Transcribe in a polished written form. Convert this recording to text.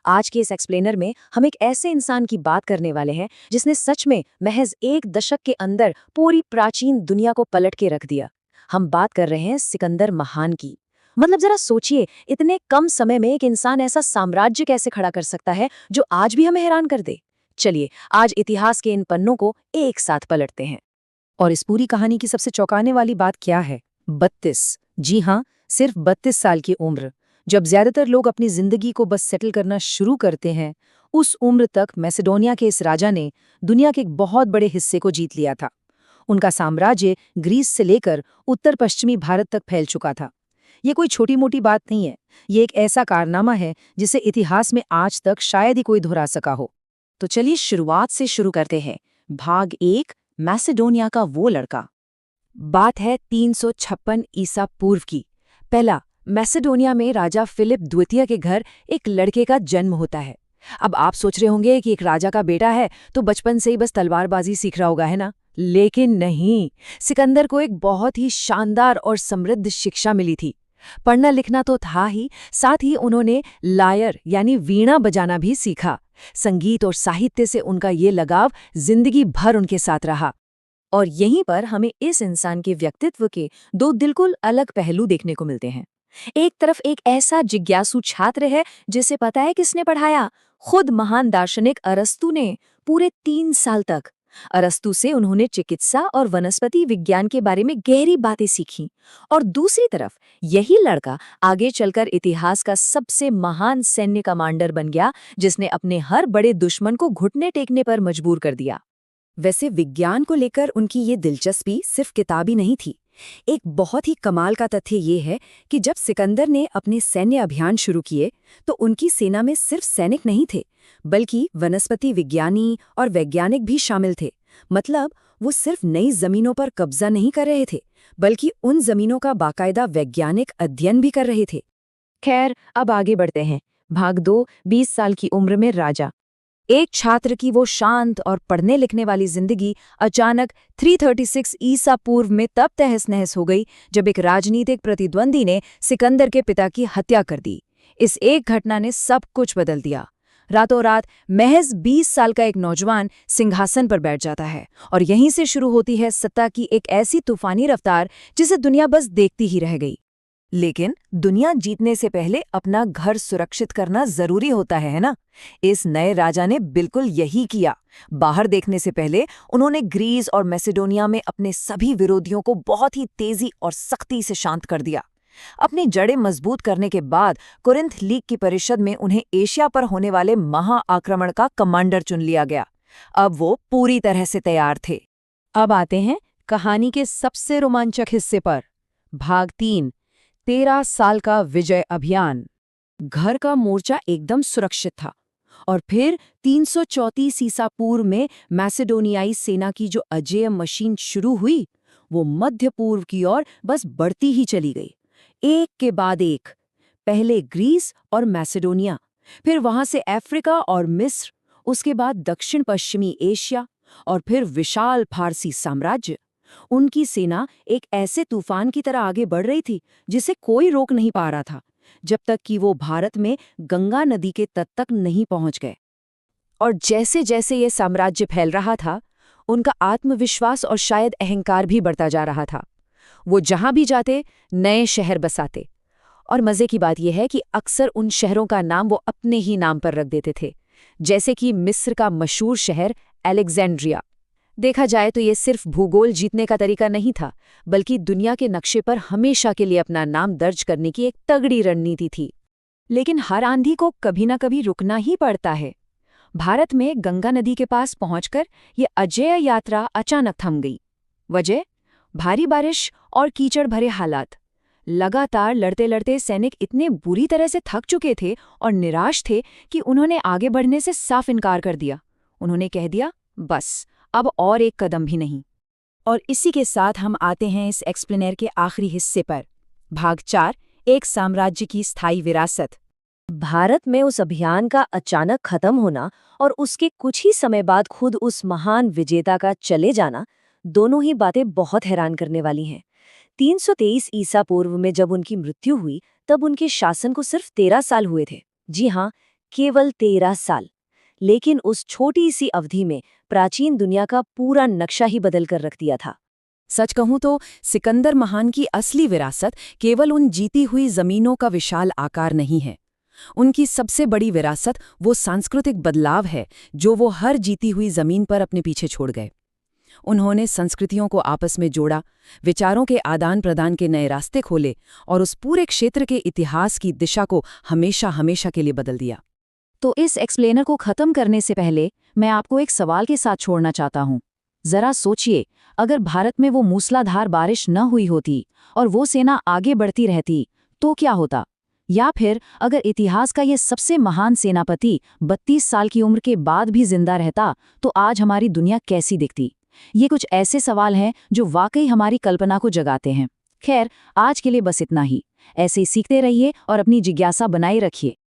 आज के इस एक्सप्लेनर में हम एक ऐसे इंसान की बात करने वाले हैं जिसने सच में महज एक दशक के अंदर पूरी प्राचीन दुनिया को पलट के रख दिया। हम बात कर रहे हैं सिकंदर महान की। मतलब जरा सोचिए, इतने कम समय में एक इंसान ऐसा साम्राज्य कैसे खड़ा कर सकता है जो आज भी हमें हैरान कर दे। चलिए आज इतिहास के इन पन्नों को एक साथ पलटते हैं। और इस पूरी कहानी की सबसे चौंकाने वाली बात क्या है? 32। जी हाँ, सिर्फ 32 साल की उम्र। जब ज्यादातर लोग अपनी जिंदगी को बस सेटल करना शुरू करते हैं, उस उम्र तक मैसेडोनिया के इस राजा ने दुनिया के एक बहुत बड़े हिस्से को जीत लिया था। उनका साम्राज्य ग्रीस से लेकर उत्तर पश्चिमी भारत तक फैल चुका था। ये कोई छोटी मोटी बात नहीं है, ये एक ऐसा कारनामा है जिसे इतिहास में आज तक शायद ही कोई दोहरा सका हो। तो चलिए शुरुआत से शुरू करते हैं। भाग 1, मैसेडोनिया का वो लड़का। बात है 356 ईसा पूर्व की। पहला, मैसेडोनिया में राजा फिलिप द्वितीय के घर एक लड़के का जन्म होता है। अब आप सोच रहे होंगे कि एक राजा का बेटा है तो बचपन से ही बस तलवारबाजी सीख रहा होगा, है ना? लेकिन नहीं, सिकंदर को एक बहुत ही शानदार और समृद्ध शिक्षा मिली थी। पढ़ना लिखना तो था ही, साथ ही उन्होंने लायर यानी वीणा बजाना भी सीखा। संगीत और साहित्य से उनका ये लगाव जिंदगी भर उनके साथ रहा। और यहीं पर हमें इस इंसान के व्यक्तित्व के दो बिल्कुल अलग पहलू देखने को मिलते हैं। एक तरफ एक ऐसा जिज्ञासु छात्र है जिसे पता है किसने पढ़ाया, खुद महान दार्शनिक अरस्तू ने, पूरे 3 साल तक। अरस्तू से उन्होंने चिकित्सा और वनस्पति विज्ञान के बारे में गहरी बातें सीखी। और दूसरी तरफ यही लड़का आगे चलकर इतिहास का सबसे महान सैन्य कमांडर बन गया, जिसने अपने हर बड़े दुश्मन को घुटने टेकने पर मजबूर कर दिया। वैसे विज्ञान को लेकर उनकी ये दिलचस्पी सिर्फ किताबी नहीं थी। एक बहुत ही कमाल का तथ्य ये है कि जब सिकंदर ने अपने सैन्य अभियान शुरू किए तो उनकी सेना में सिर्फ सैनिक नहीं थे, बल्कि वनस्पति विज्ञानी और वैज्ञानिक भी शामिल थे। मतलब वो सिर्फ नई जमीनों पर कब्जा नहीं कर रहे थे, बल्कि उन जमीनों का बाकायदा वैज्ञानिक अध्ययन भी कर रहे थे। खैर, अब आगे बढ़ते हैं। भाग 2, 20 साल की उम्र में राजा। एक छात्र की वो शांत और पढ़ने लिखने वाली जिंदगी अचानक 336 ईसा पूर्व में तब तहस नहस हो गई जब एक राजनीतिक प्रतिद्वंदी ने सिकंदर के पिता की हत्या कर दी। इस एक घटना ने सब कुछ बदल दिया। रातों रात महज 20 साल का एक नौजवान सिंहासन पर बैठ जाता है और यहीं से शुरू होती है सत्ता की एक ऐसी तूफानी रफ्तार जिसे दुनिया बस देखती ही रह गई। लेकिन दुनिया जीतने से पहले अपना घर सुरक्षित करना जरूरी होता है ना? इस नए राजा ने बिल्कुल यही किया। बाहर देखने से पहले उन्होंने ग्रीस और मैसेडोनिया में अपने सभी विरोधियों को बहुत ही तेजी और सख्ती से शांत कर दिया। अपनी जड़ें मजबूत करने के बाद कुरिन्थ लीग की परिषद में उन्हें एशिया पर होने वाले महाआक्रमण का कमांडर चुन लिया गया। अब वो पूरी तरह से तैयार थे। अब आते हैं कहानी के सबसे रोमांचक हिस्से पर। भाग 3, 13 साल का विजय अभियान। घर का मोर्चा एकदम सुरक्षित था और फिर 334 ईसा पूर्व में मैसेडोनियाई सेना की जो अजेय मशीन शुरू हुई, वो मध्य पूर्व की ओर बस बढ़ती ही चली गई, एक के बाद एक। पहले ग्रीस और मैसेडोनिया, फिर वहां से अफ्रीका और मिस्र, उसके बाद दक्षिण पश्चिमी एशिया और फिर विशाल फारसी साम्राज्य। उनकी सेना एक ऐसे तूफान की तरह आगे बढ़ रही थी जिसे कोई रोक नहीं पा रहा था, जब तक कि वो भारत में गंगा नदी के तट तक नहीं पहुंच गए। और जैसे जैसे ये साम्राज्य फैल रहा था, उनका आत्मविश्वास और शायद अहंकार भी बढ़ता जा रहा था। वो जहां भी जाते नए शहर बसाते। और मजे की बात यह है कि अक्सर उन शहरों का नाम वो अपने ही नाम पर रख देते थे, जैसे कि मिस्र का मशहूर शहर अलेक्जेंड्रिया। देखा जाए तो ये सिर्फ भूगोल जीतने का तरीका नहीं था, बल्कि दुनिया के नक्शे पर हमेशा के लिए अपना नाम दर्ज करने की एक तगड़ी रणनीति थी। लेकिन हर आंधी को कभी ना कभी रुकना ही पड़ता है। भारत में गंगा नदी के पास पहुंचकर ये अजेय यात्रा अचानक थम गई। वजह? भारी बारिश और कीचड़ भरे हालात। लगातार लड़ते लड़ते सैनिक इतने बुरी तरह से थक चुके थे और निराश थे कि उन्होंने आगे बढ़ने से साफ इनकार कर दिया। उन्होंने कह दिया, बस अब और एक कदम भी नहीं। और इसी के साथ हम आते हैं इस एक्सप्लेनर के आखिरी हिस्से पर। भाग 4, एक साम्राज्य की स्थायी विरासत। भारत में उस अभियान का अचानक खत्म होना और उसके कुछ ही समय बाद खुद उस महान विजेता का चले जाना, दोनों ही बातें बहुत हैरान करने वाली हैं। 323 ईसा पूर्व में जब उनकी मृत्यु हुई, तब उनके शासन को सिर्फ 13 साल हुए थे। जी हाँ, केवल 13 साल। लेकिन उस छोटी सी अवधि में प्राचीन दुनिया का पूरा नक्शा ही बदल कर रख दिया था। सच कहूं तो सिकंदर महान की असली विरासत केवल उन जीती हुई जमीनों का विशाल आकार नहीं है। उनकी सबसे बड़ी विरासत वो सांस्कृतिक बदलाव है जो वो हर जीती हुई जमीन पर अपने पीछे छोड़ गए। उन्होंने संस्कृतियों को आपस में जोड़ा, विचारों के आदान प्रदान के नए रास्ते खोले और उस पूरे क्षेत्र के इतिहास की दिशा को हमेशा हमेशा के लिए बदल दिया। तो इस एक्सप्लेनर को खत्म करने से पहले मैं आपको एक सवाल के साथ छोड़ना चाहता हूँ। जरा सोचिए, अगर भारत में वो मूसलाधार बारिश न हुई होती और वो सेना आगे बढ़ती रहती तो क्या होता? या फिर अगर इतिहास का ये सबसे महान सेनापति 32 साल की उम्र के बाद भी जिंदा रहता तो आज हमारी दुनिया कैसी दिखती? ये कुछ ऐसे सवाल हैं जो वाकई हमारी कल्पना को जगाते हैं। खैर, आज के लिए बस इतना ही। ऐसे ही सीखते रहिए और अपनी जिज्ञासा बनाए रखिए।